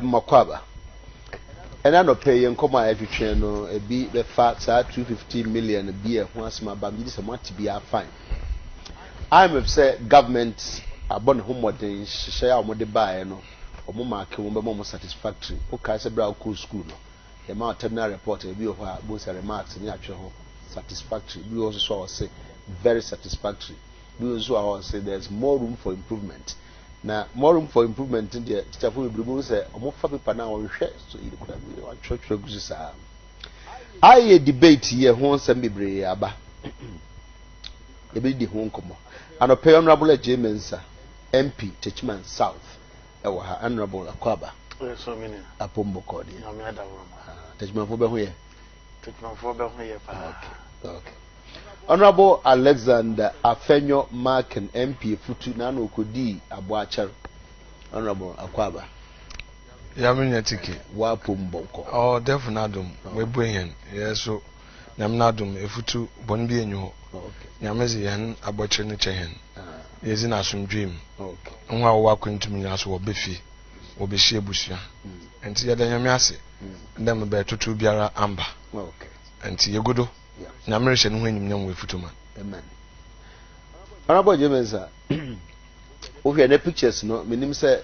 Makwaba. And I no pay and come every channel a be the fat 250 million a beer once my baby is a month to be a fine. I'm upset government abon homework share what they buy no or more more satisfactory. Okay, say brown cool school no. The amount terminal report a view of both remarks in the actual satisfactory. We also saw say very satisfactory. We also say there's more room for improvement. Now, more room for improvement in the teacher who will say, more people now on share, so you could have been on church. I debate here, who send me bray aba. A bit the home come and a pay honorable James MP, Techman South, our honorable Aquaba. So many a pombo codi. Techman for here. Techman for here. Okay. Honorable Alexander Afenyo Mark and MP Futu Nano Kudi Abuachar. Honorable Akwaba. Yaminya tiki. Wapumboko. Oh, definitely. We bring in. Yes, so Namnadum, a Futu Bonbi and you. Yamezi and Abuachar Nichahen. Yes, in some dream. Okay. And while walking to me as well, Biffy, or be Shebusia. And Tia Yamiasi. And then about to Biara Amber. Okay. And Tia Gudo. Namration when you know with Futuma. Amen. Honorable James, okay, the pictures, no, meaning say,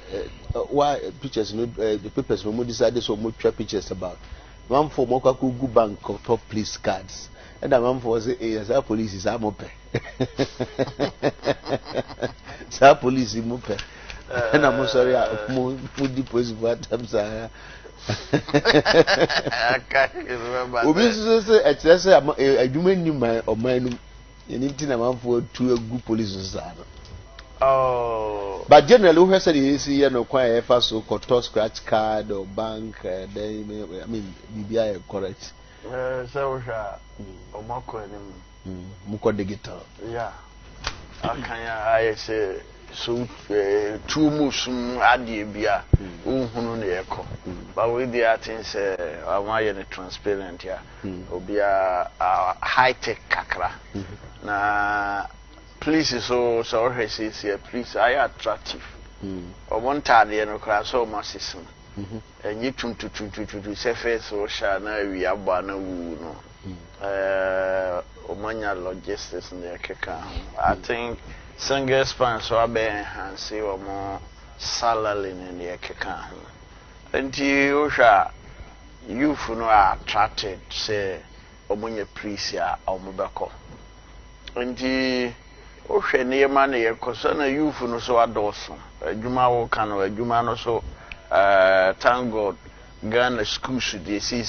why pictures, no, the papers, no, decided so much pictures about one for Mokaku Bank of top police cards, and the one for the police is Amope. Sa police in Mope, and I'm sorry, I'm deposit what I'm saying. I can't remember. I do mean my or mine anything amount for two good police. Oh, but generally, who has said is here no quite a so called scratch card or bank, then I mean, BBI correct. So, or Muko digital. Yeah, I say. So two moves Adekye unhunu echo but with the things I want you transparent here obi a high tech kakra na police so here police are attractive or one time no class so much system and you to say face so sha na we aba na wu no omanya logistics in the keka I think single span so abe and see or more salary in the keka and you youth no are attracted say omunye prisia or mobeko and ohwe ne ma na yekoso na youth no so adoso adwuma wo kan no adwuma no so thank God Ghana school should dey see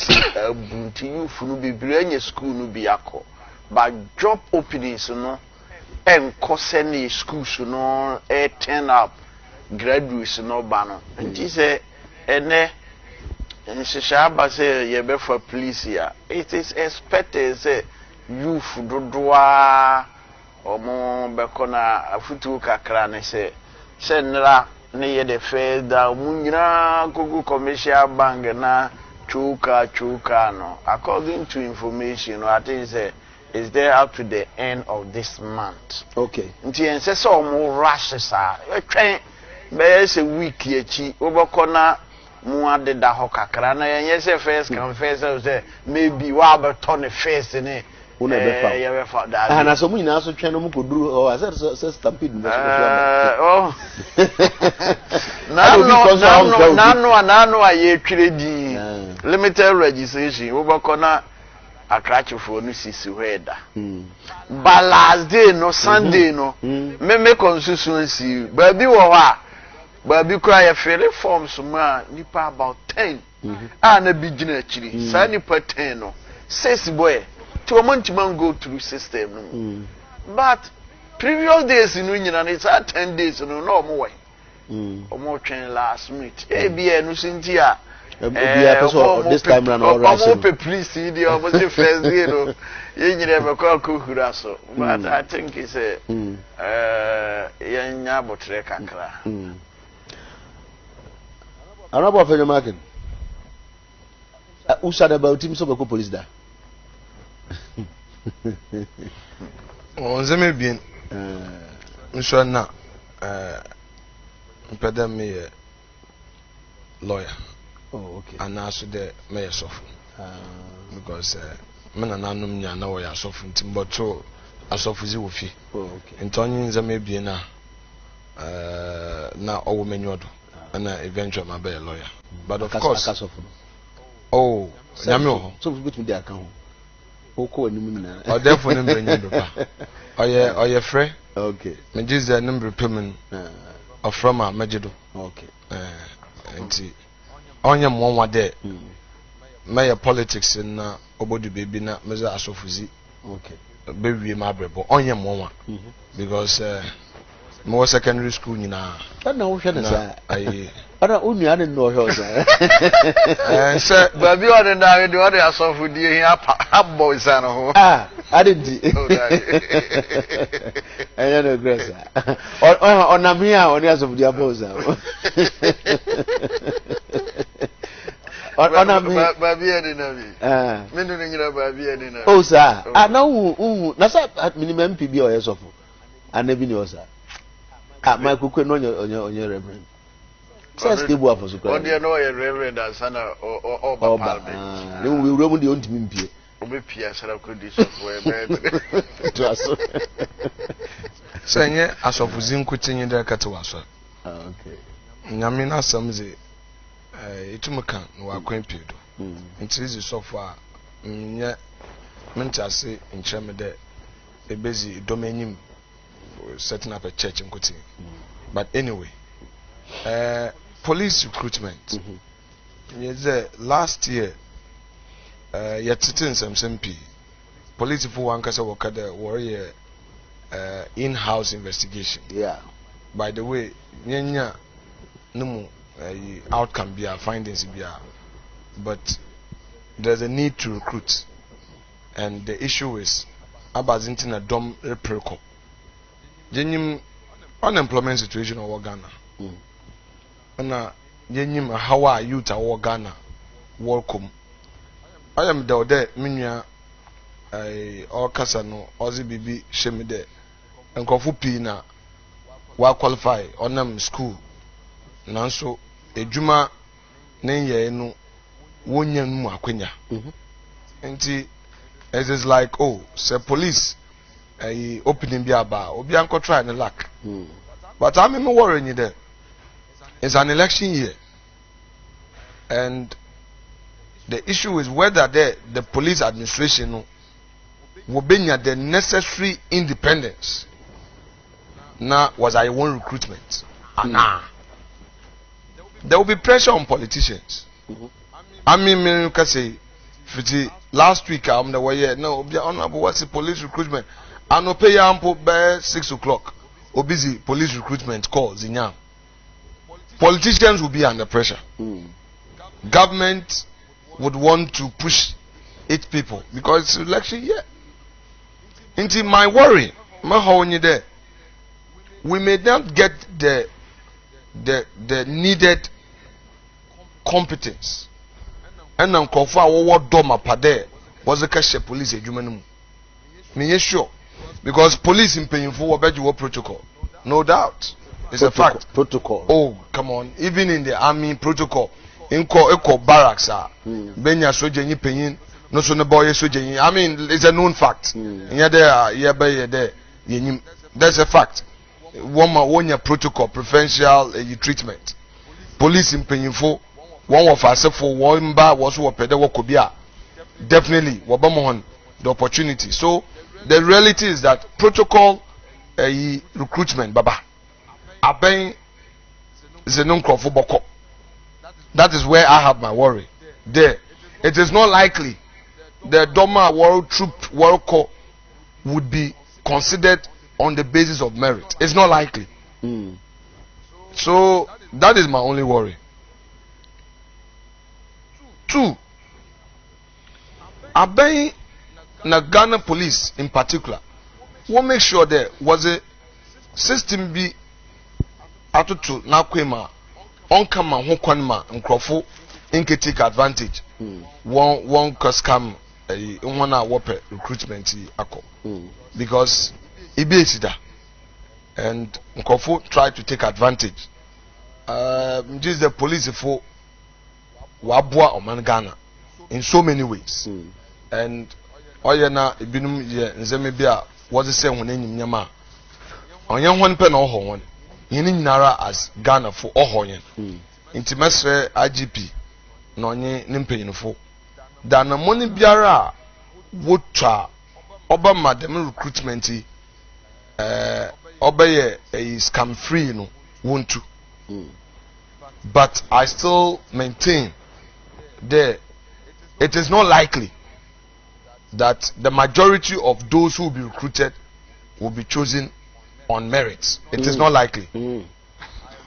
bunti youth no bebre anya school no bi akọ but job openings no and any schools no turn up graduates no bano and he say and shaba say ye be for police here it is expected say youth dodoa omo be kona afutu kakra ne say nra ne ye de fe da munyina kogu commercial bank na chuka no according to information I think say is there up to the end of this month. Okay. Nti ense so mo rushes a twen be say week echi obekona mu adeda ho kakra na yenye say first come first say maybe wa beto ne first ne una be fa ya be fa da na so mu nyina so twen no mu koduru o I said stampede no oh nano aye twire di limited registration obekona attraction for no sisi weda but last day no Sunday no me constituency baby wo ha baby kra ya fill forms ma nipa about 10 na bi gina akiri sa nipa 10 no 6 boy to man go through system no but previous days no nyina it's 10 days no mo way omo twen last minute e no sinti a this time round all right. I'm pleased the almost first day no you never call kuhura so but I think it's a yanya botre kakra Honorable Afenyo Mark who said about him so be police da on zeme bien nsona mpeda me lawyer Oh, okay. And also the mayor suffer. Because men and anum nya na we asofo ntimboto asofo zi wofi. Oh, okay. Ntonyi nza mebie na owo menyodo na eventually ma be a lawyer. But of course oh nyame ho so bit me dey aka ho. Oko anim na. O therefore number nyi do pa. Oye frɛ. Okay. Me just the number payment from a majido. Okay. Nti onye mwanwa de mayor politics na obodo baby na meza asofuzi. Okay. Baby ma brebo onye mwanwa. Because more secondary school nyina. Na wo hwe na sa. Ayi. Ana unu ane no hwe sa. Say baby on na we dey asofudi here abbo isa no ho. Adenti. Anya no gresa. Onam here oni asofudi abbo sa. Baby ene na mi. Me no nyina baby ene na. Oh sir. Na hu na sa minimum PB o yesofo. Anabi ni o sa. My kukwe no onye reverend. Say stable afọ so kwa. O dey no reverend asana o papa. Ne we wura de ontimi mpie. Obe pia sara ko di so for e To aso. Senye asofuzi nkutinyi de kata waso. Okay. Nyame na samze etumka no akwanpie do. Ntizi sofo a nye mentase nkyereme de ebezi domenyim setting up a church in Kuti. But anyway, police recruitment. Yes, last year, yet sitting some SMP. Police for one case work at the warrior in-house investigation. Yeah. By the way, nyanya no outcome be our findings be our, but there's a need to recruit, and the issue is about a dom repercussion. Jenim unemployment situation of Ghana. Na jenim how are youth of Ghana welcome. I am there minua all kasa no ozi bibi shemi de enkofu pi na wa qualify onam school nanso ejuma nenye no wonya nu akwenya. Nti it is like oh say police opening bi aba obi anko try na luck. But I'm even worrying you there. It's an election year, and the issue is whether the police administration will bring the necessary independence. Now was I one recruitment? Nah. There will be pressure on politicians. I mean, you can say, last week I'm the way no, honorable what's the police recruitment? I no pay ample by 6 o'clock. Or busy police recruitment calls in yam. Politicians will be under pressure. Government would want to push its people because it's election year. Into my worry, my honey there, we may not get the needed competence. And I'm confident what doma pade was the cash police a human. Me sure. Because police in paying for what protocol. No doubt. It's a fact. Protocol. Oh, come on. Even in the army protocol, in eco barracks are Benya soja paying, no so no boy soja. I mean, it's a known fact. That's a fact. One year protocol, preferential treatment. Police in paying for one of us for one bar was what pedawa kobia. Definitely, wabamohon the opportunity. So the reality is that protocol recruitment baba aben zenon krofo boko. That is where I have my worry. There, it is not likely the Doma World Troop World Corps would be considered on the basis of merit. It's not likely. So that is my only worry. 2, aben na Ghana police in particular will make sure there was a system be atutu na kwema onkama ho kwanma nkrofo nke take advantage one cause scam one wope recruitment akọ because ibesida and nkrofo try to take advantage just the police for wabua oman Ghana in so many ways. And oyena ibinum ye nzeme bia was the same when enyim nyama onye hon pe na oho won yini nyinara as Ghana for oho yen nti mesre IGP na onye ne mpanyinfo da na money biara wotwa oba madam recruitment obeye a scam free no won't. But I still maintain that it is not likely that the majority of those who will be recruited will be chosen on merits. It is not likely.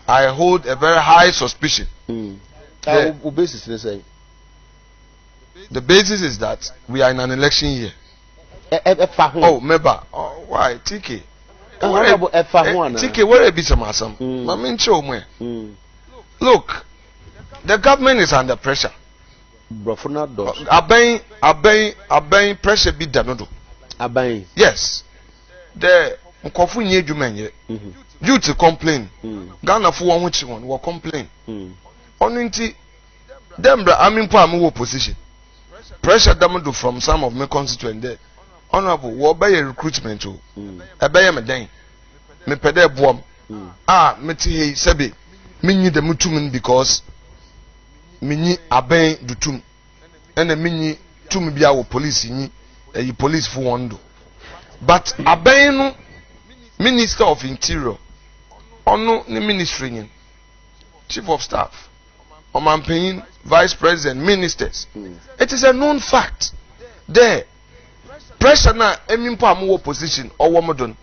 I hold a very high suspicion. The basis is that we are in an election year. Oh, Meba. Oh, why? TK. TK, where be some awesome? Look, the government is under pressure. Abeng pressure be danodo. Yes. The Nkofu nye jumenye. Due to complain. Ghana for one which one will complain. Only Dembra Aminpo amu opposition. Pressure danodo from some of my constituents there. Honorable, what by a recruitment to a bay a day. Me pede boom. Meti he sebi. Mini the mutumin because mini abeng dutum. And a mini tum be our police in a police for one do. But abeng Minister of Interior. Ono ni ministry Chief of Staff. Oman Vice President, Ministers. It is a known fact. There. Pressure na emimpo amu opposition or womodon,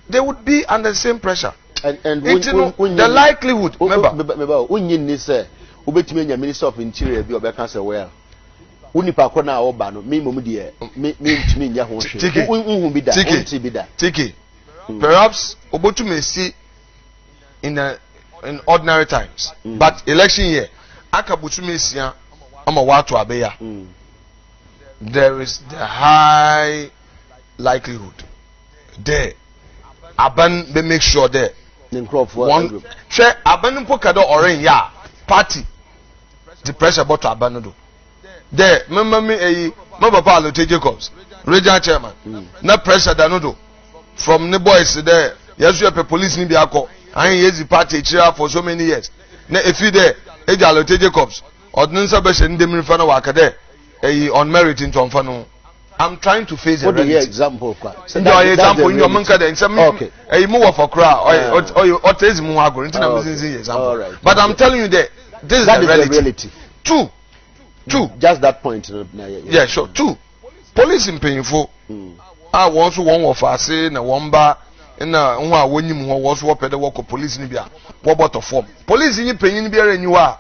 they would be under the same pressure. And the likelihood, remember, when you say, Ubetime Minister of Interior be obeka say well. Unipa ko na obano, me momudie, me ntimi nya ho hwe. Unhu bi da, unti bi da. Tiki. Perhaps Obotume see in ordinary times, but election year, akabutume sia ama watu abeya. There is the high likelihood there. Aban they make sure there. One share Aban Pokado orange ya party. The pressure about Aban do. There, remember me a Maba Palo Jacobs, regional chairman. No pressure danodo. From the boys there, yes, you have a police in Biako. I ain't the party chair for so many years. Now if you there, Ejalo Jacobs, ordinance in the Milfano Wakade. On merit in Tomfano. I'm trying to face what the example. Example in your manka then some a move for crowd or taste muago example. But I'm telling you that this is the reality. Two. Just that point. Yeah, sure. Two. Police in painful. I want to one of us in a wamba in a when you was what the work of police in Libya. What about the form? Police in your pain in Bia and you are.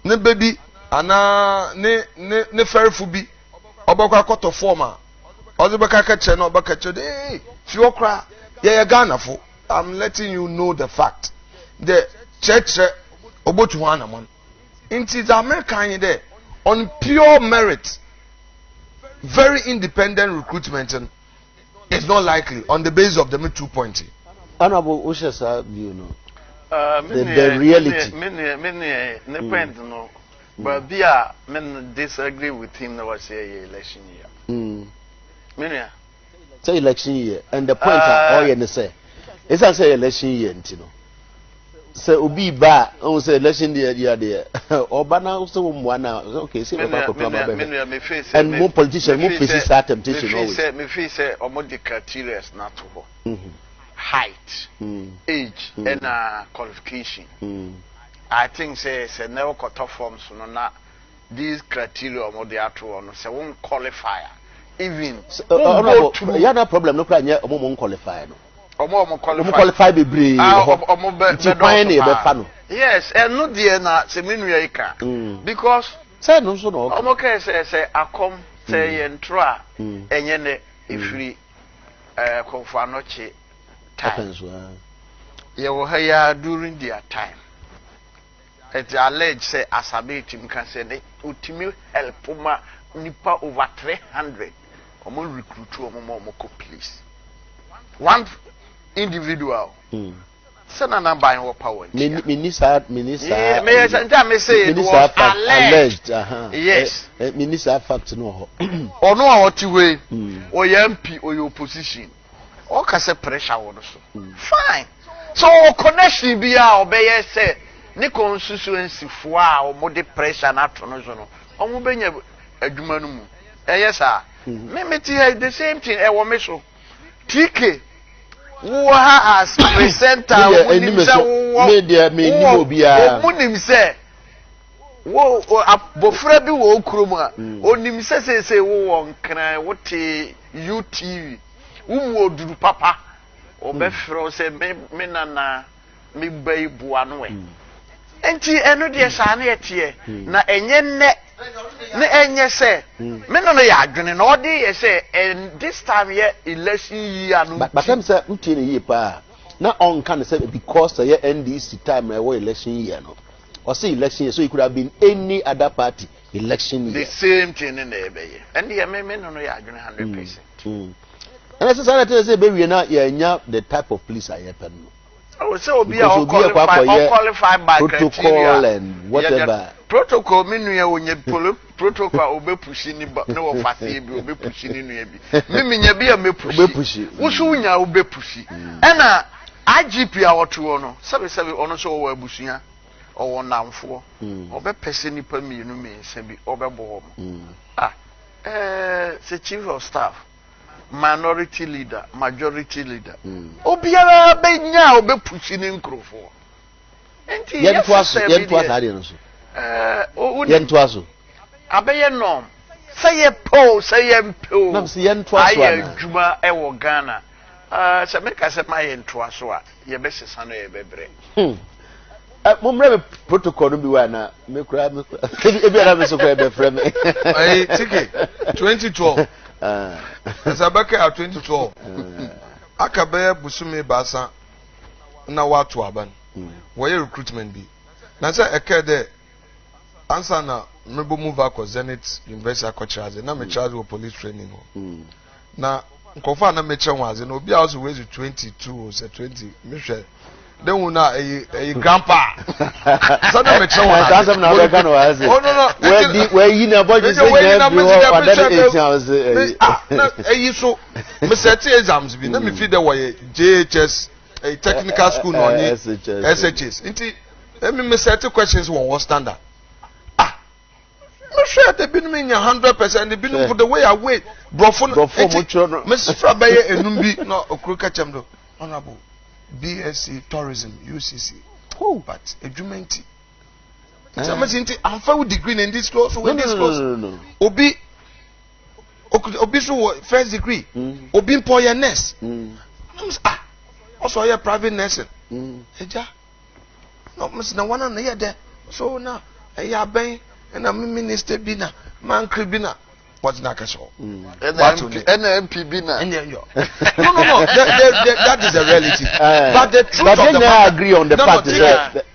Ne baby. Ana ne ferfu bi obakwa koto forma ozibaka kache na obaka che dey fiokra ye Ghana fo. I'm letting you know the fact the church obotu wana mon inti the American there on pure merit, very independent recruitment is not likely on the basis of the 2.0. Honorable Ushasa view no the reality no. But men disagree with him that was election year. Say election year, and the point all you say. It's a say election year, you know. So ubi ba, say election year there. Or bana also one okay. See and more politicians, more faces that temptation always. Me feel say the criteria is not to height, age, and qualification. I think say never cut off forms no na these criteria or the actual one say won't qualify even you no problem no plan omo qualify no omo qualify be brave yes and no there na say menu ya ika because say no so no omo can say akom say yentra enye ne ifiri konfa no che happens ye wo ha ya during their time. It's alleged say asability can say they ultimate help ma nipa over 300 omo recruit omo police. One individual Sena na ban wo power. Minister. Me say it was alleged. Yes. Minister fact no ho. Ono a woti we o MP o your opposition. O ka say pressure wo no so. Fine. So connection bi a obeye say ni constituency fo a o mo de pressure na to no so no. O mo benya adwuma no mu. Yes sir. Me the same thing e wo me so. TK who as presenter munim say wo abofra bi wo krom a onim say wo won kran wo te UTV wo mu oduru papa obefro say me nana me bai bua no we enti eno de sa na yete na enye ne enye say me no ya adwene na odi ye say and this time here election year no but am say utie ne ye pa na on kan say because ye NDC time na we election year no or say election year so it could have been any other party election year the same thing in the ebe and the me no ya adwene 100%. And as I say be we na ye nya the type of police I happen no. Oh, so be all qualified by protocol criteria. And whatever. Protocol mean we onye protocol obe pushi ni ba no ofase bi obe pushi ni nua bi. Me nya bi a me pushi. Wo so nya obe pushi. E na IGP a woto no, sabe ono so wo abusua. Owo namfo. Obe pese nipa mienu me nsa bi obe bo ho. The chief of staff. Minority leader, majority leader. Obiara benya obe pushi ni nkrofo. Enti yentwaso ade no so. Yentwaso. Abeye nom. Say ye po, say ye mpo. Nam se yentwaso ana. Aye adwuma e wo Ghana. Se meka se ma yentwaso a ye be sesa no ye bebre. Momre protocol no bi wa na me kura ebi ara me so ko e be frame. Aye tiki 2012. Sabaka at 2012. Akabe busume basa na watu aban. Why recruitment be? Na say ekede answer na mebo move akọ Zenith University akọchaze na me charge with police training ho. Na nkofa na me chenwaze na obi a also wezi 22 or 20 me hwe then una a grandpa. So na me chenwaze. That's na we kan wa say. Oh no. Where you na boy just say na so me set exams bi na me feed the way JHS a technical school no ni SHS. Nti me set questions one standard. Me sure they been me 100%. They been for the way I wait. Brofo no. Me sure baye enum bi no okruka chem do. Honorable BSc tourism UCC. Oh, but edumenti. Some say I'm for degree in this course so in this course. No. Obi so first degree. Obi employer nurse. Also here private nursing. Eja. No, Mr. Na one na here there. So now ya ben and I'm minister bina man kribina what's na kaso NMP bina no that is a reality but the truth but of the matter agree on the fact that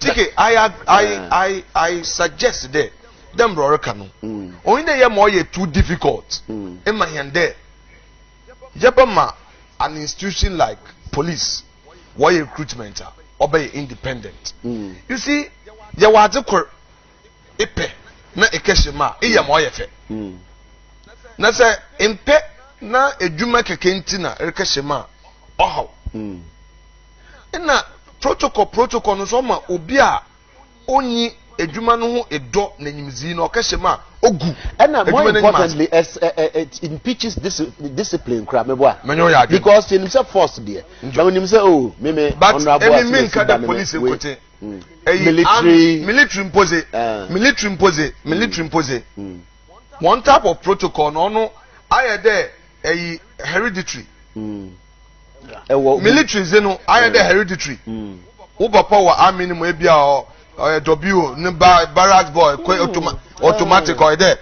I suggest there them roreka no only dey more too difficult in my hand there jebama an institution like police why recruitment obey independent you see you want to ipe na ekeshima iya mo yefe na say impe na edwuma kekenti na ekeshima ohaw na protocol no so ma obi a onyi edwuma no ho edo na nyimzi na okeshima ogu and more importantly it impeaches discipline crap because he himself forced there but when him say oh me but mean ka the police kote military impose one type of protocol no aye there hereditary military zeno aye there hereditary uba power army ni mo e bia o w ni barracks boy automatic or there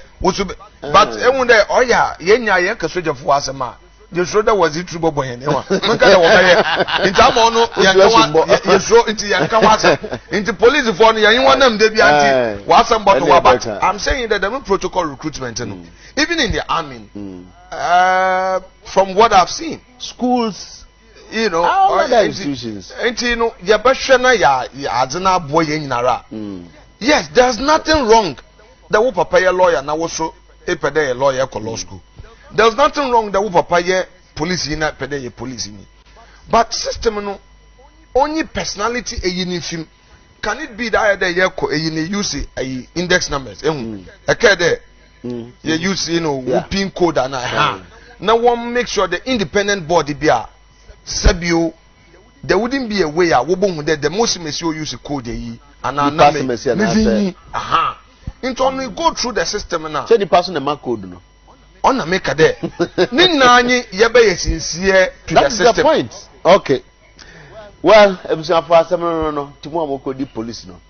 but ehun there oya yenya yen ka soja fu asema the shoulder was it true boy hen wa man ka wo baye in time on you so into yanka wasa into police for no yan wonam de bi anti wasam but I'm saying that the protocol recruitment no even in the army from what I've seen schools you know, all other institutions. And you know, ya bashana ya adena boy nyinara. Yes, there's nothing wrong. That wo papa ye lawyer na wo so epede ye lawyer ko law school. There's nothing wrong that wo papa ye police na pede ye police ni. But system no only personality eyin film. Can it be that ye ko eyin use index numbers? Ekede you use, you know, pin code and now one make sure the independent body be a sabio. There wouldn't be a way a wobon that the most monsieur use a code and into only go through the system now. So the person the mark code no. On a make a day. Ninani yabe sincere to the system. That's the point. Okay. Well, no. Tomorrow we could police no.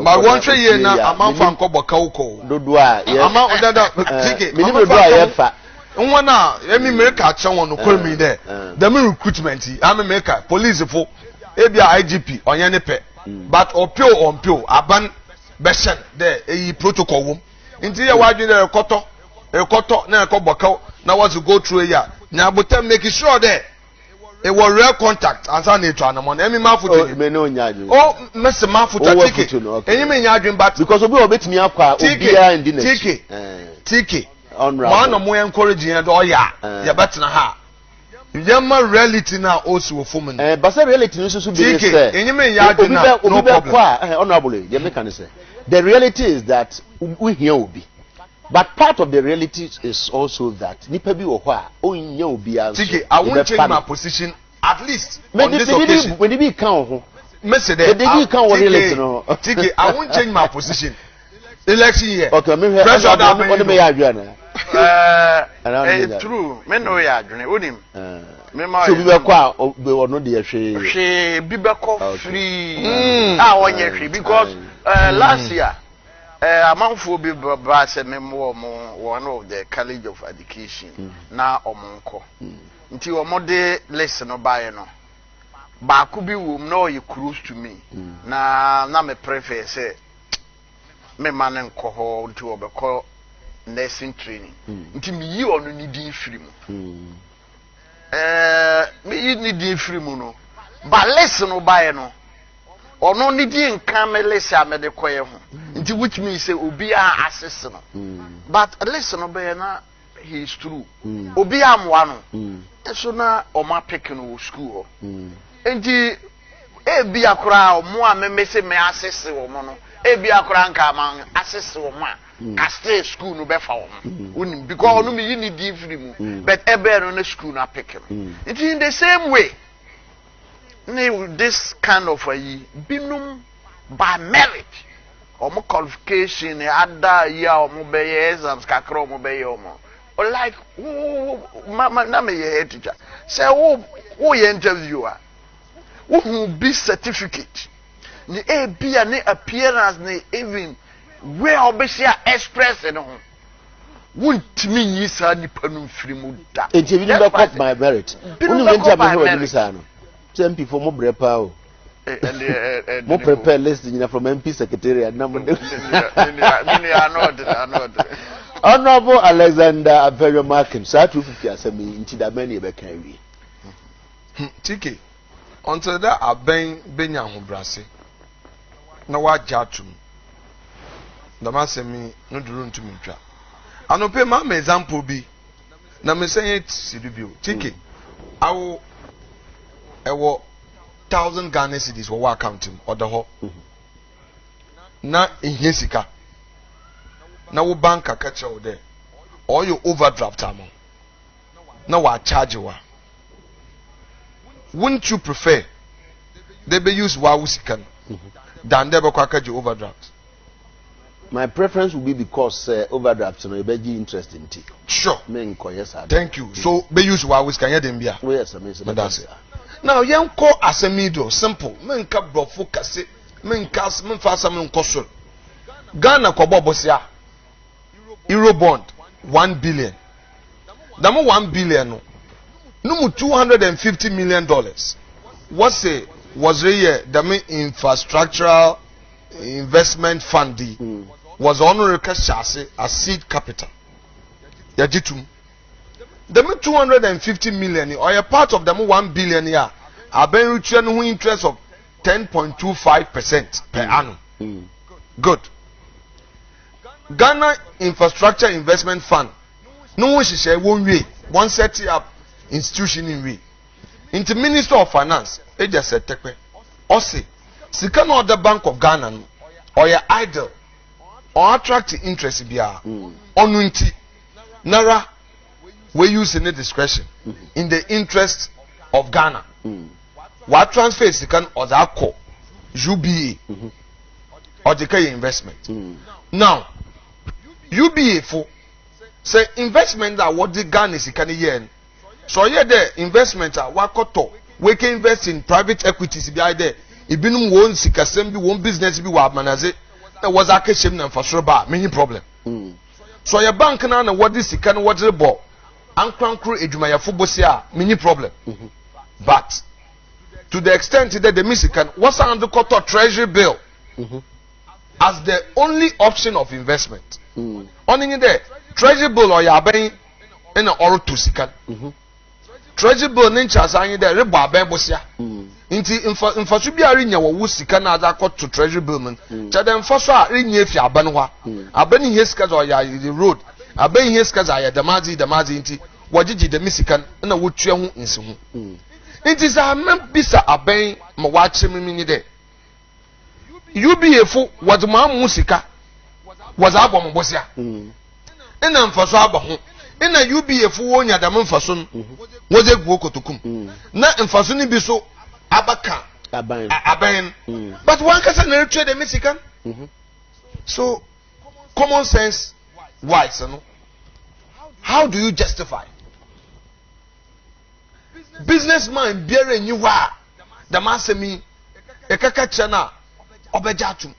Ma one year na amount for nko boka uko dodua amount that ticket minimum dodua ye fa nwana emi make a chen won call me there the recruitment am make police for ebia IGP onye ne pe but opio on pio aban beshen there e protocol wom nti ye wadwe there ekoto na ekoboka na was to go through here na botem make sure there it was real contact and so nature and money emi ma foto me no nyaju oh mess ma foto ticket enyi me nyaju but because obi obetimi akwa obi a ndi na ticket man no mo encourage yen do ya ya betna ha yema reality na osu ofum no but say reality no so be say enyi me nyaju na no problem honorable ye me can say the reality is that we hear obi. But part of the reality is also that nipa bi wo ho a onnya obi a Tiki, I won't change my position at least on this occasion. When you count ho. Message there. They count what reality no. Tiki, I won't change my position. Election year. Okay, me pressure that me ya adwane. It's true. Me no ya adwane. Onim. Me ma. So bi be kwa be wono de hwe. Hwe bi be ko free. Ah, wonye hwe because last year amanfo bi ba se memo one of the college of education na omonko nti omode lesson no bae no ba ku bi wom na oye close to me na me prefer say me man nko ho nti obekọ nursing training nti me yi onu ni din firi mu me yi ni din firi mu no ba lesson no bae no ono ni di nkan me lese amede koye ho nti which means say obi a assess no but listen no be na he is true obi amwa no so na o ma pick no school ho nti e bi akora o mo a me se me assess wo mo no e bi akora nka man assess wo mo a ka stay school no be fa wo unim because ono me yi ni di free mu but e be no na school na pick no it in the same way. This kind of binum by merit or more qualification other year or more exams kakra or more or like na me ye teacher say who ye interviewer who be certificate ni e bia ni appearance ni even where obesia express no wuntimi yi sa ni panu firi mu da e je bi no back by merit unu we ntia me ho ni sa no MP for more brepa more prepare list from MP secretariat number. Honorable Alexander Averio Markin, sir, 250 assembly into the many be carry. Tiki, until that I benya ho brase. Na wa jatum. The master me no duru ntumi ntwa. Anope ma example bi. Na me say it sidibio. Tiki, I will ewo 1,000 Ghana cedis wo account him or the ho na ehie sika na wo bank akacha wo there or you overdraft am na wa charge wa wouldn't you prefer they be use wa sika than they be kwakaje overdraft? My preference would be because overdraft no be interest in it. Sure. Men ko yes. Thank you. So be use wa sika ya dem bia. Yes, I mean that's it. Now yanko asemido simple menka brofo kase menka menfa asam nkoso Ghana ko bobosia euro bond 1 billion damo 1 billion no mu $250 million was the infrastructural investment fund was honorary cash as seed capital yajitum them 250 million or a part of them 1 billion year are being return who interest of 10.25% per annum. Good. Ghana Infrastructure Investment Fund. No one should say 1 way, one set up institution in way. Into Minister of Finance, it just said tekwe. Ose, sika no other Bank of Ghana or your idle or attract interest biya. Onunti nara we use in the discretion in the interest of Ghana. What transfer sika or the ACO, UBA or Adekye investment. Now UBA for say investment that what the Ghana is can yen. So yeah, the investment are wakoto. We can invest in private equities behind there. Ibinum won sikasem bi won business bi wa manaze. There was a keshem na fasroba many problem. So your bank na what this can what the ball. Ankrankru edumayafo bosia many problem. But to the extent that the Michigan was under koto treasury bill as the only option of investment. Only there treasury bill or ya ben in or to sikan. Treasury bill nincha asanye there rebo aben bosia. Inti infasu bi ari nya wo sika na ada ko to treasury bill man. Cha dem faso a renye fi aban ho. Aban he sika zo ya the road. Aban he sika za ya damazi inti wajiji de misikan na wotua ho nsi ho. Inti za mem bisa aban ma wache mimi de. UBA fo waduma musika was abom bosia. Ina mfaso aba ho. Ina UBA fo wonya da mfaso no. Woje guo kotokum. Na mfaso ni bi so abaka aban. But one kasa na trade the Mexican. So common sense wise, no? How do you justify? Businessman biere nyiwa da masemi ekaka chana obejatum.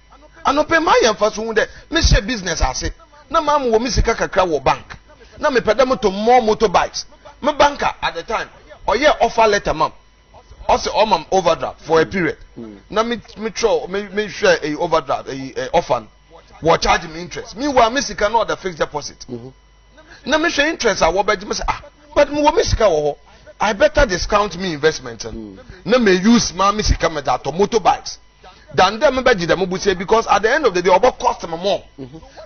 Anope ma yemfaso hu de me share business ase. Na mam wo misika kakra wo bank. Na me peda moto more motorbikes. My banker at the time, or yeah, offer letter, ma'am. Also, ma'am, overdraft for a period. Now, me share a overdraft, a offer, what charging me interest. Meanwhile, Missy cannot the fixed deposit. Now, me share interest, I will bet you, but Missy, I better discount me investment. Now, me use my Missy Camera to motorbikes than them, because at the end of the day, about cost more.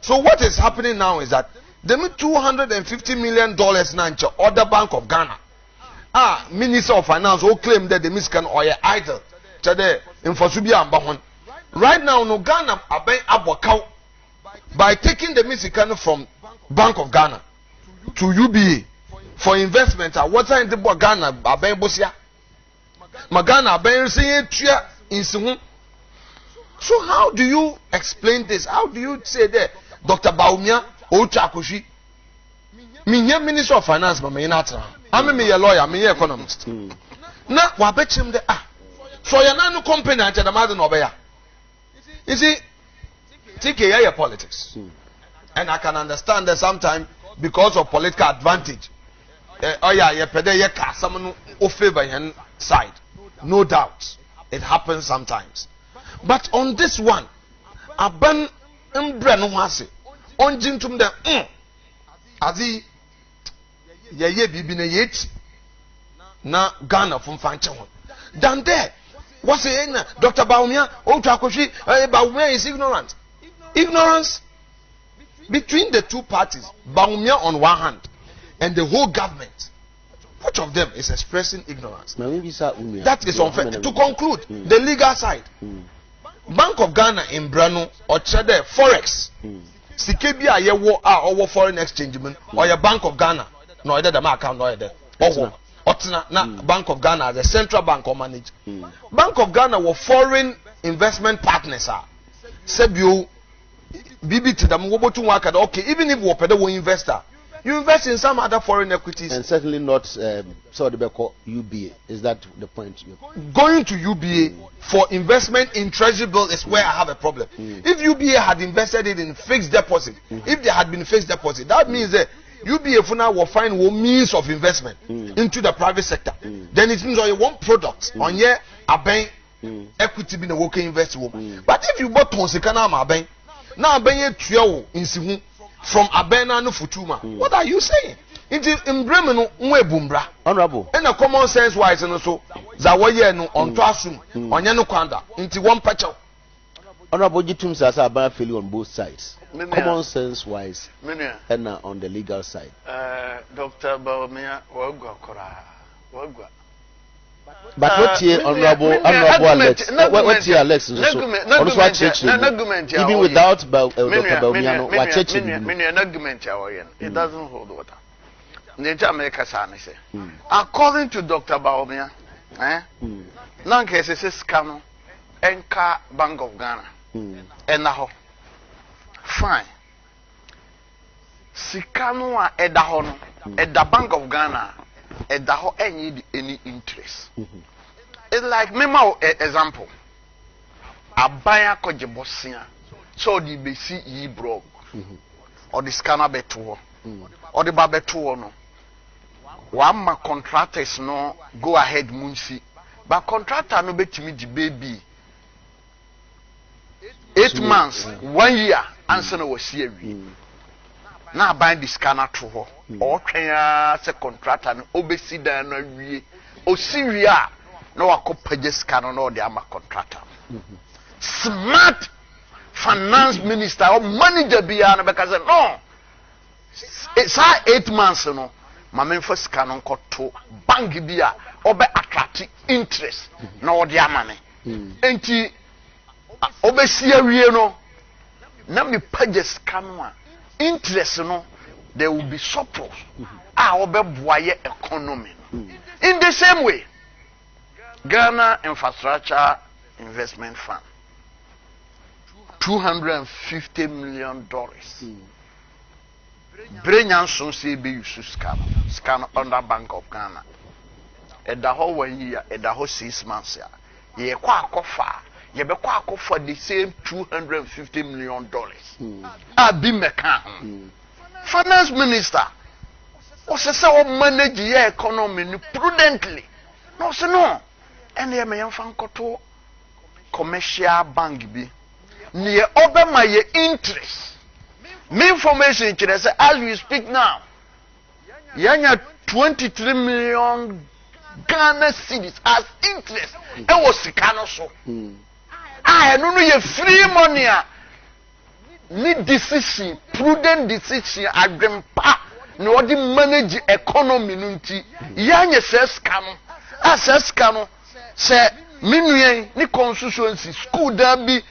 So, what is happening now is that the $250 million nancha other Bank of Ghana. Minister of Finance who claim that the Michigan oil idle. Today in Fasubia and Bahon. Right now, no Ghana aben abwakau by taking the Michigan from Bank of Ghana to UBA for investment. What's in the Ghana aben bosia? Magana aben say in Suhun. So how do you explain this? How do you say that Dr. Baumia Ochakoshi? Me Minister of Finance, but me not. I'm a lawyer, I'm an economist. Now, what bet him the so you're not no company and the mother no. You see, TK politics, and I can understand that sometimes because of political advantage. Oh yeah, you pay your car, someone who favor your side, no doubt, it happens sometimes. But on this one, aban no wase. On jintum de azi ye bibi na yet na Ghana from fanche ho dan there what's saying Dr. Baumia o twakohwi Baumia is ignorance between the two parties. Baumia on one hand and the whole government, which of them is expressing ignorance? That is unfair. To conclude, the legal side, Bank of Ghana in Brano or Chade Forex Sikebi ayewo or foreign exchange or your Bank of Ghana no either the account no either na Bank of Ghana the central bank or manage. Bank of Ghana were foreign investment partners sebio bibi to them wobotu waka okay even if we pede wo investor you invest in some other foreign equities and certainly not so they call UBA. Is that the point? Going to UBA for investment in treasury bill is where I have a problem. If UBA had invested it in fixed deposit, if there had been fixed deposit, that means that UBA for now will find one means of investment into the private sector. Then it means you want products on here a bank equity being a working investor. But if you bought Tonsikana ma bank now bank in Sihu from Abena no Futuma, what are you saying? Inti imbrem no nwe bumbra. Honorable. And a common sense wise no so za woye no onto asum onye no kwanda. Inti one pacho. Honorable Jitum Sasa Abaya feeling on both sides. Common sense wise and on the legal side. Dr. Baumia wagwa kora. Wagwa. But what's here, honorable Alex? What's here, Alex? Even without Dr. Baumiano, what church? It doesn't hold water. According to Dr. Baumia, non cases is scam Enka Bank of Ghana. And now, fine. Sikano Edahono, at the Bank of Ghana. And that any interest. It's like memo example. A buyer could bosia, so the BC ye broke, or the scanner beto, or the barbeto no. One my contractors no go ahead munsi, but contractor no bet me the baby 8 months, 1 year, answer no was here. Now buying the scanner to her. Or can say contractor and obesi dan no wie. O Syria no akopage scanner no the ama contractor. Smart finance minister or manager bia na because no. It's 8 months no. Mama for scanner ko to bank bia obe attract interest no the ama me. Enti obesi awie no. Na me page scanner interest no there will be surplus economy in the same way Ghana Infrastructure Investment Fund $250 million Brenyan so say be use scan under Bank of Ghana at the whole 1 year at the whole 6 months ye kwa akofa ye be kwa akofa the same $250 million abi meka finance minister o se manage your economy prudently no se no and ye me yamfa nkoto commercial bank bi ne obema ye interest me information kire say as we speak now yanya 23 million Ghana cedis as interest e was sika no so no ye free money need decision prudent decision adwempa no the manage economy nunti yanye sescam asescam se minuen ni constituency school da bi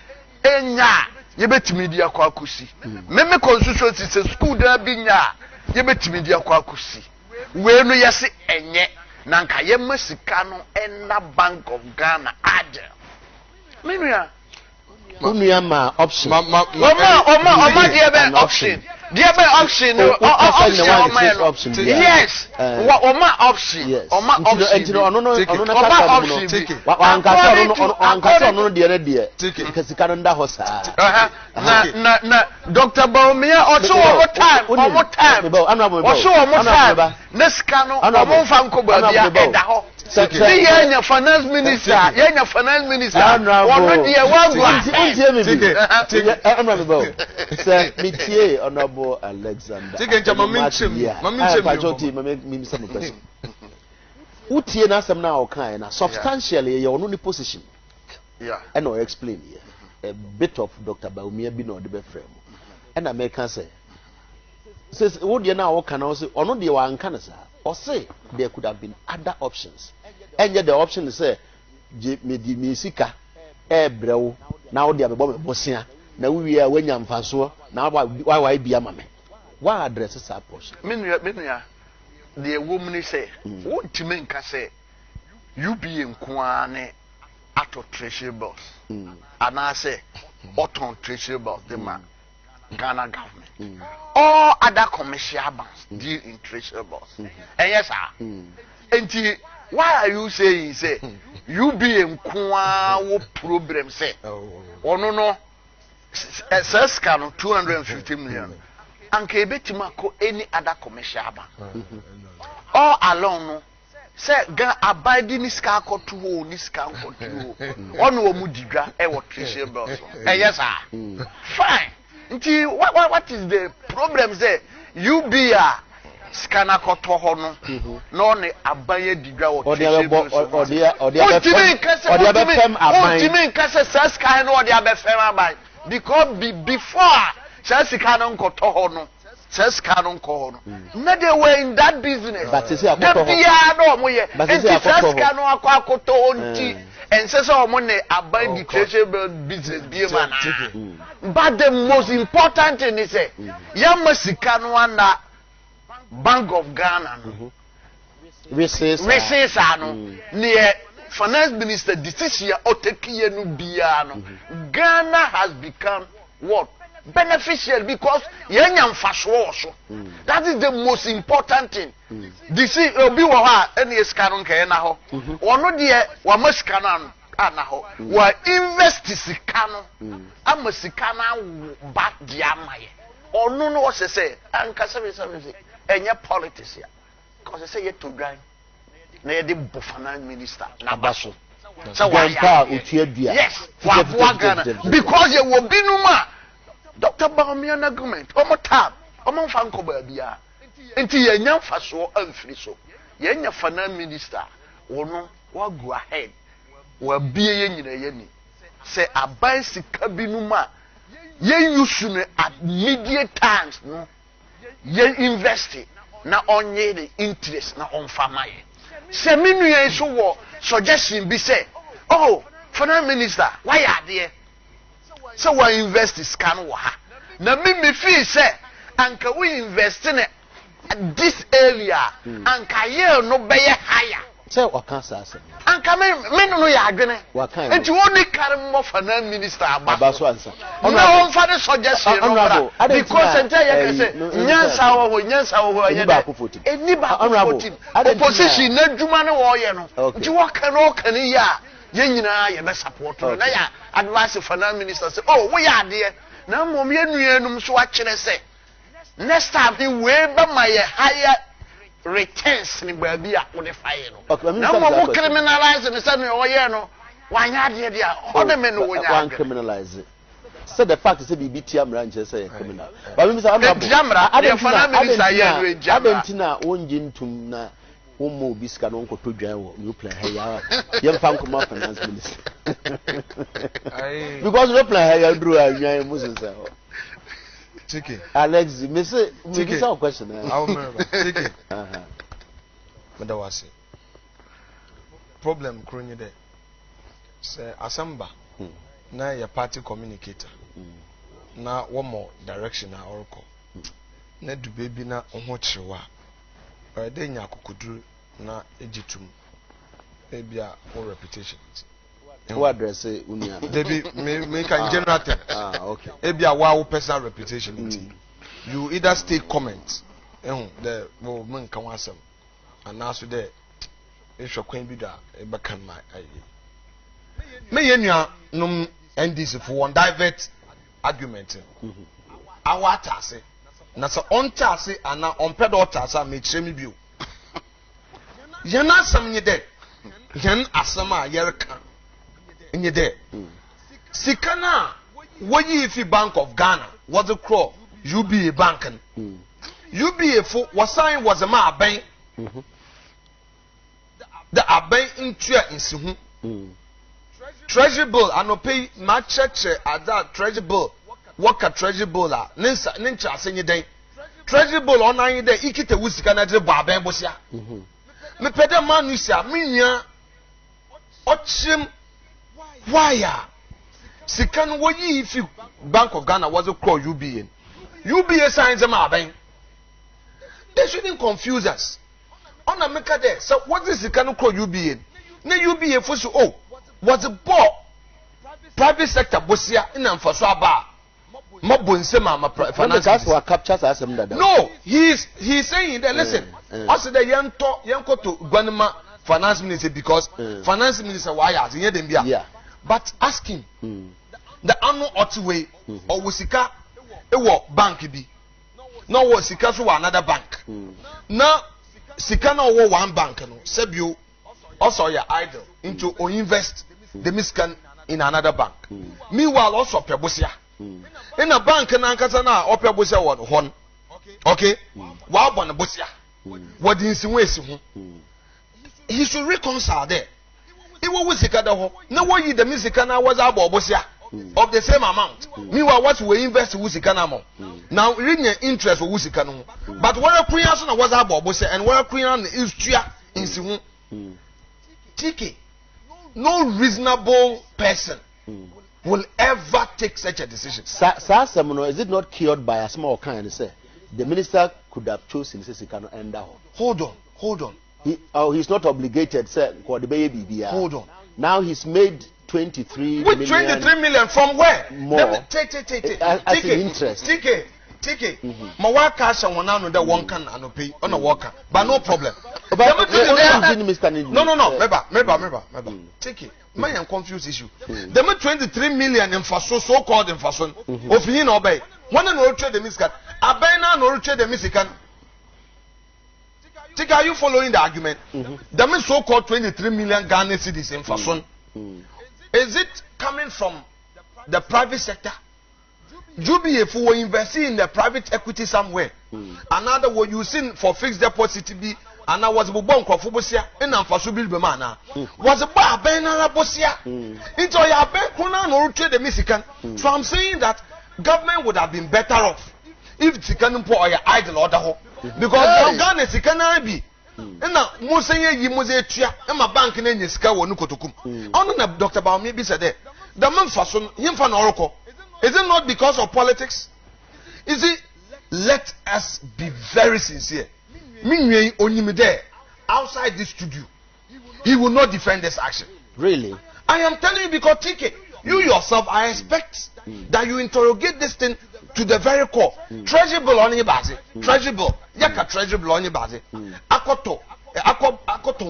enya ye betimi dia kwa akusi meme constituency se school da bi nya ye betimi dia kwa akusi we no yesi enye nanka ye masika no ena Bank of Ghana ade minua Unuyama option. Oma dear be option. Dear be option. Option. Yes. Oma option. Oma option. No dear dear. Because Canada hosa. Na Dr. Baumia also one time. Also one time. Neskano. Omo fanko babia edaho. Yenya finance minister. Yenya finance minister. Ono dear wagwa. Sir, Mitier, Honorable Alexander. Utie na some now kind substantially your only position. Yeah. And I explain here a bit of Dr. Baumia be no the frame. And I make say says would you now can also or not the one can say or say there could have been other options. And yet the option is say me sika ebrew now they have bosia na we are when yam faso now why be amame why address that portion menuya the woman say what to make say you be in kwane ato treasury boss and I say auto treasury boss the man Ghana government all other commercial banks deal in treasury boss and yes sir and why are you saying say you be in kwa problem say oh no SS can 250 million and kebetima ko any other commercial bank all along no say gan abide ni ska ko to ho ni ska ko to ono wo mudidwa e wo treasure bills yes sir fine nti what is the problem say you be scanner koto ho no no ne abanye digwa wo scan no odi abefem aban because before scan no koto ho no scan no ko no na they were in that business but say akoto ho no mo ye enti scan no akoto ho nti ense so mo ne aban di treasure business bi man but the most important thing is say yamasika no na Bank of Ghana recess ano near finance minister decision or take year no bia no Ghana has become what beneficial because yenya mfaso so that is the most important thing this obi wo ha ene sika no nka na ho ono de wa masika no ana ho wa invest sika no amasika na ba dia amaye ono no wo se anka se enye politics ya because say you to grind na ye de finance minister na baso so why otuadua yes for Ghana because you will be no ma Dr. Bawumia argument omo tab omo fa nko ba bia enti ye nya mfaso amfiri so ye nya finance minister wono wa go ahead wa bie ye nyina ye ni say aban sika bi no ma ye use no at immediate times no ye invest na onye the interest na on famaye se minu ye so wo suggestion bi say oh finance minister why are there so we invest scan wo ha na me feel say anka we invest in this area anka ye no be higher say o kan sa asem anka me no ya adwene enti woni kare mo finance minister abaso ansa ona on fa the suggestion no because enta ye say nyansa wo ye da eni ba opposition na dwuma ne wo ye no enti wo kan o kan ya ye nyina ye be support na ya advice finance minister say oh we ya de na mom ye nuanum so a kire say next time he we be my higher returns ni baabi a wo de faye no na mo criminalize ni say no ye no wanya de dia o de me no wonya criminalize so the fact is be tiamra nche say criminal but me say amra the finance minister ye no ejamra adentina wonji ntum na wo biska no nkoto dwan wo you plan ha ya ye fa nkoma finance minister because no plan ha ya duru anwan musu say Tiki. Alex, me say a question. I remember. Tiki. But that was it. Problem crony there. Say Asamba. Na your party communicator. Na one more direction na oracle. Na do baby na onhochiwa. But then ya kukudru na ejitum. Maybe a reputation. Who address unia? Debi make a general term. Okay. Ebi a wow personal reputation. You either stay comment. The movement can answer. And now today, if you can be there, eba can my. Me yenya num NDC for one divert argument. Our tase. Na so on tase and na on pedo tase me chemi bio. Yana sam nye de. Yan asama yerka. Inye there. Sikana wayi ifi Bank of Ghana was a crow. UBA bank. UBA for wasign was a ma bank. The aben into insihu. Treasury bill I no pay my church at that treasury bill. What a treasury bill la ninsa senye day. Treasury bill on 9 day ikite wusika na je ba ben bosia. Me pede man nusia minya ochim why sikan wayi if Bank of Ghana was a call UBA. UBA signs them up. They shouldn't confuse us. On America there. So what is the kind of call UBA? Na UBA for so oh was a ball private sector bosia in Amfaswaba. Mobun finance for captures as no, he's saying that listen. Also the yanko to Gwanima finance minister because finance minister why as yeah. But ask him the annual otway or wasika ewo bank bi no wasika so another bank now sika no wo one bank no sebio also your idle into or invest the miscan in another bank meanwhile also pebosia in a bank na nkasa na opebosia won hon okay wa bon bosia What in Siwesi? He should reconcile there. It was Sikadaho. No one the Misikana was our Bobosia of the same amount. Meanwhile, what we invest in Wusikanamo. Now, reading interest for Wusikano. But what a creation was our Bobosia and what a creation is Tria in Siwu. Tiki. No reasonable person will ever take such a decision. Is it not cured by a small kind? Say the minister could have chosen Sikano and hold on. He's not obligated. Say for the baby. Hold on. Now he's made 23 with million. 23 million from where? More. Take. As an interest. Take. My work cash and one on the one can and pay on a worker, but no problem. No. Remember. Take it. My confused issue. They made 23 million in fason, so-called in fason. Of him obey. One and all trade the miscat. Abena no trade the Missican. Take, are you following the argument? They made so-called 23 million Ghana cedis in fason. Is it coming from the private sector? Jubi, if we invest in the private equity somewhere, another way using for fixed deposit to be, and I was born Kofubosia, and I'm for Subil Bemana. Was a bar Benana Bosia. Into your Benkuna or trade the Missican. So I'm saying that government would have been better off if Sikan pour your idle order. Because Ghana Sikan be. And now, Musaya Yimuzetia, and my bank in Yeska or Nukotukum. On Dr. Baumi said that the man fason, him fan oracle. Is it not because of politics? Is it? Let us be very sincere. Minye Onimide outside this studio, he will not defend this action. Really? I am telling you because TK, you yourself, I expect that you interrogate this thing to the very core. Treasury bill on your base. Treasury bill. Yaka treasury bill on your base. Akoto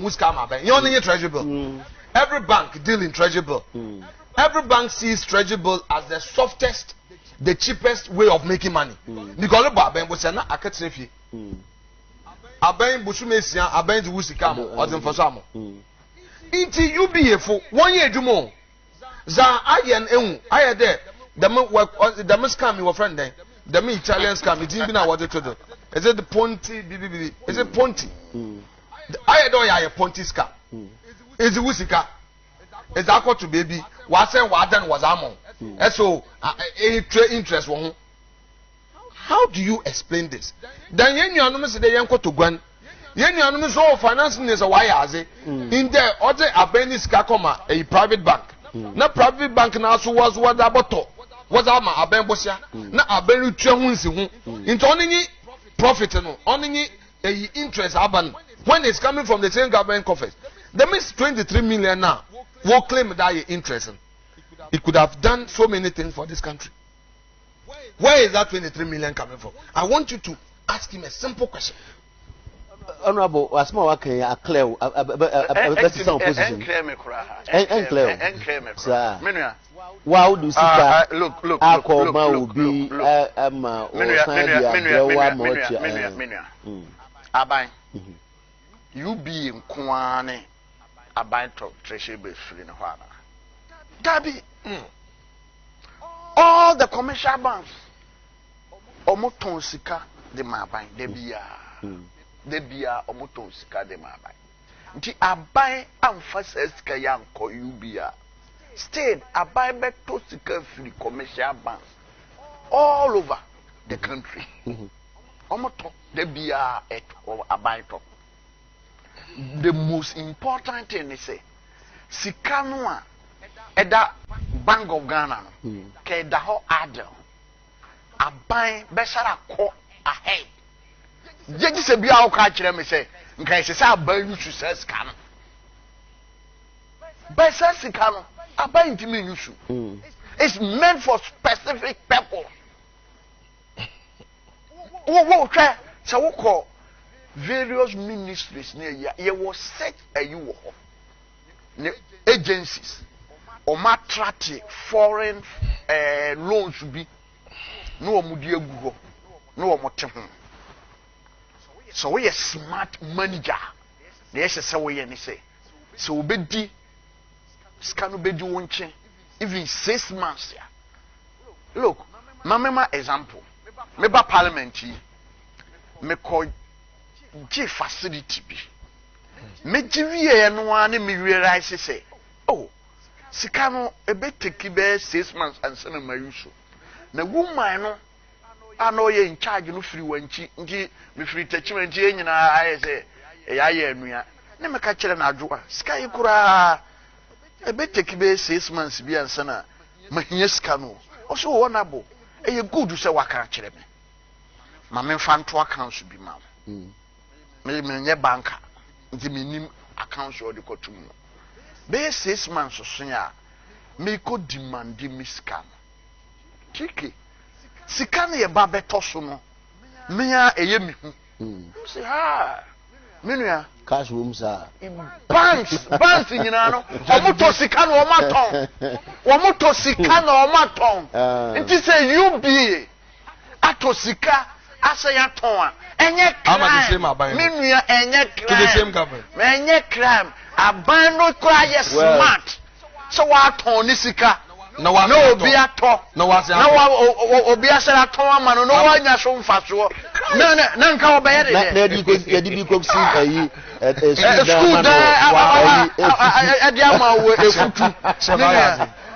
muskama ben. You only treasury bill. Every bank deal in treasury bill. Every bank sees treasury bill as the softest, the cheapest way of making money. Because the bank was na akatrefi. Aben busumesia, aben wusikamo, ozin fosamo. Inti you be for 1 year jumo. Za ayen enwu, aye there. The scam your friend then. The Italian scam, it didn't know what they told. Is it the Ponti? Is it Ponti? I don't have a Ponti scam. Is it Wusika? Is that got to baby? Was saying what done was among. So, interest one. How do you explain this? Then you anonymous the young to Gwen. You anonymous all financing is a why in there, other Abenis Kakoma, a private bank. Na private bank now so was what about was ama Abenbosia. Na Abenu Chahunsi. Into only profit no, only a interest aban when it's coming from the same government coffers. They miss 23 million now. Will claim that interest. It could have done so many things for this country. Where is that 23 million coming from? I want you to ask him a simple question. Honorable, as more can I clear some position. Sir. Wow, do you see look. Abai, you be in Kwane, Abai talk treasure be free in Hana. Gabi, all the commercial banks, Omoton Sika, de Mabai, de Bia, Omoton Sika, de Mabai. The Abai emphasis Kayan ko Ubia. State Abai beto Sika free commercial banks all over the country. Omoton, de Bia et or Abai talk. The most important thing is say, Sikanua. Eda Bank of Ghana, ke da ho adel. Aban besara ko ahead. Yeji se bia o ka kire me say, nka se aban yusu se ska no. Besa sika no, aban ntimi yusu. It's meant for specific people. Wo hwe se wo call various ministries near ye was set a you ho. Ne agencies Omatrati foreign loans be no omudi agu no omote ho. So we a smart manager. The say we any say. So we be scan be di wonche even 6 months ya. Look, my example. Me ba parliament yi. Me call G facility be. Mejiwie no ane me realize say, oh, sika no e be take be 6 months and send my use. Na woman no ano ye in charge no free wanchi nti me free attachment ye nyina aye say e ya ye anua. Na me ka kire na adwoa. Sika yi kura e be take be 6 months bi ansa na mahia sika no. Also wonabo. E ye good say waka kire me. Ma me fa nto account bi ma. Me nye banker. Nti minim accounts or the kotum. Be 6 months so ya. Me ko demand me scam. Tiki. Sika na ye ba beto so no. Me ya eye mi hu. Say ha. Me nua cash room sir. Banks nyina no. Omo to sika na omo ton. Omo to sika na omo ton. Nti say you be ato sika asa ya ton a. Enye crime. Menuya enye crime. To the same government. Enye crime. Aban no kra ye smart. So wa ton ni sika. No obi ato. No wa obi asara ton ama no wa nya so mfaso. Na nka obeye de. Na di bi ko si ayi school da adi ama wo efutu.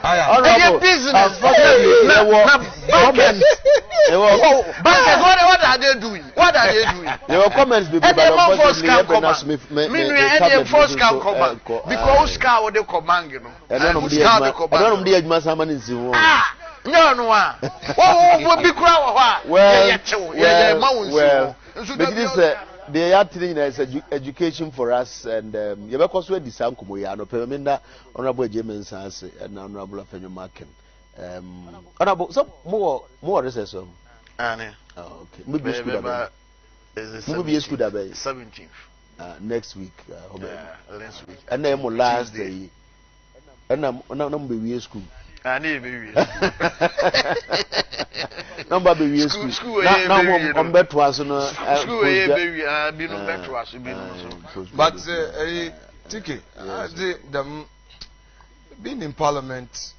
Business. What are they doing? There were comments because Oscar would command, you know. I don't know the they are telling us education for us, and you have also the Sankumo Yano, Pemenda, Honorable James Sanse, and Honorable Afenio Markin. Honorable, some more recession. Okay. Maybe school 17th. Next week. Next week. And then last day. And I'm not school. I need baby. Number baby school. Now I'm back to us. School baby. I've been back to us. But Tiki, being in Parliament.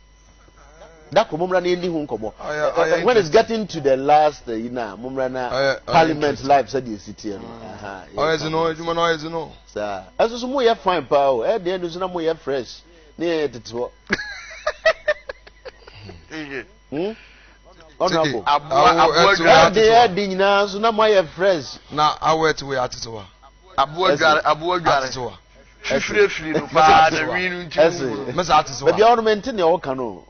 That when it's getting to the last, Parliament life said the city. No. Sir, as a more fine power, at the end is no more fresh. Near it. Honorable, I fresh. Now I went to at it. But the ornament in your canoe.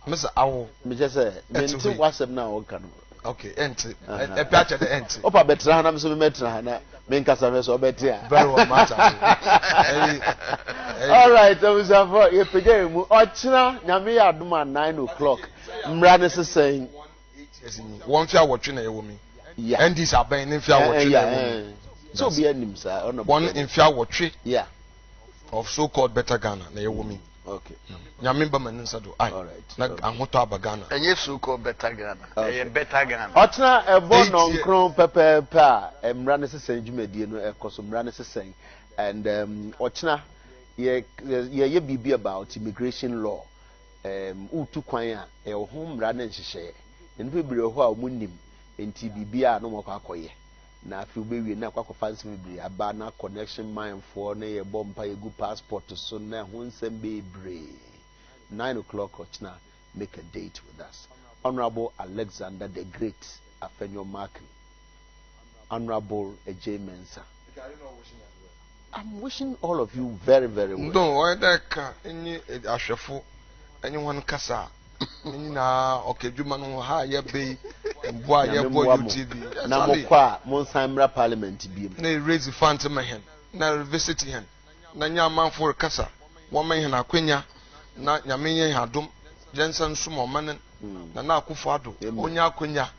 Mr. Owl, me just say, what's up now? Okay, enter. A patch at the end. Opa betra na so metra na me nkasa me so betia. Very well matter. All right, so we have you pege mu ochina nyame ya aduma 9 o'clock. Mra ne sesen one fear watching na yewomi. Yeah. And this aban in fear watching na. So be anim sir. One in fear watching. Yeah. Of so called better Ghana na yewomi. Okay. Nyamemba maninsa do. All right. Na ahoto abagana. Enye so called better Ghana. Better Ghana. Ochina ebo non kron pepe pa emra ne sesen dwumadi no ekoso mra ne sesen and ochina ye bibi about immigration law utu kwan a e ho mra ne nhyehyɛ enpe bire ho a omunim enti bibia no mako akoye na afi obewie na akwa fancy bibire aba na connection mine for na ye bompa ye gu passport so na ho nsem bebre 9 o'clock ochina make a date with us. Honorable Alexander the Great Afenyo Markin, Honorable Adekye Mensah. I'm wishing all of you very, very well. No, why that any ashafo anyone kasa na okejuma no ha ye be boy ye boy UTV na mokwa monsamra parliament bi na raise the fund ma hen na visit hen na nyama for kasa wo ma hen akwenya na nyame yen hadom jensen sumo manen na akufo ado onya akwenya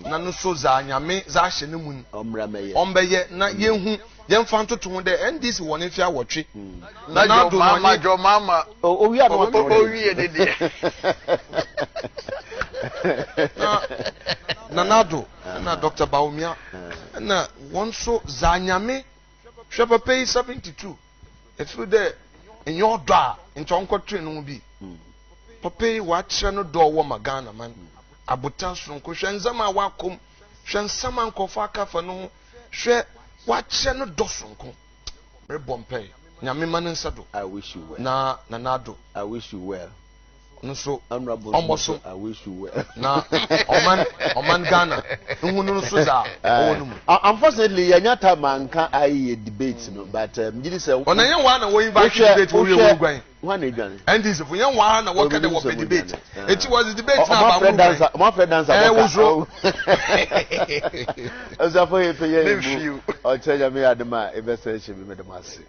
na no so za nyame za hye ne mun ombeye na yehu yemfa ntoto ho de ndc woni fi awotwe na do mama owi ado owi edede na nado na Dr. Baumia na won so za nyame hwe pay 72 if you there in your door in tonko no bi papa watch no do wo magana man abutan so nko hwe nzama wakom hwe nsama nkofa akafa no hwe wache no dosonko me bompe nyame man nsa do. I wish you well. Na nado I wish you well. Nso Honorable Omoso, I wish you well. na oman Ghana nhunu no so za owonu. Unfortunately yanya time anka ayi debate no, but gidi say ona yen wa na wo invite debate wo we gwan one edwane and this if yen wa na wo ka de wo debate it was the debate na ba mo my friend dancer wo so as afọ ye fe ye o tell me adema e be say she me dem ase.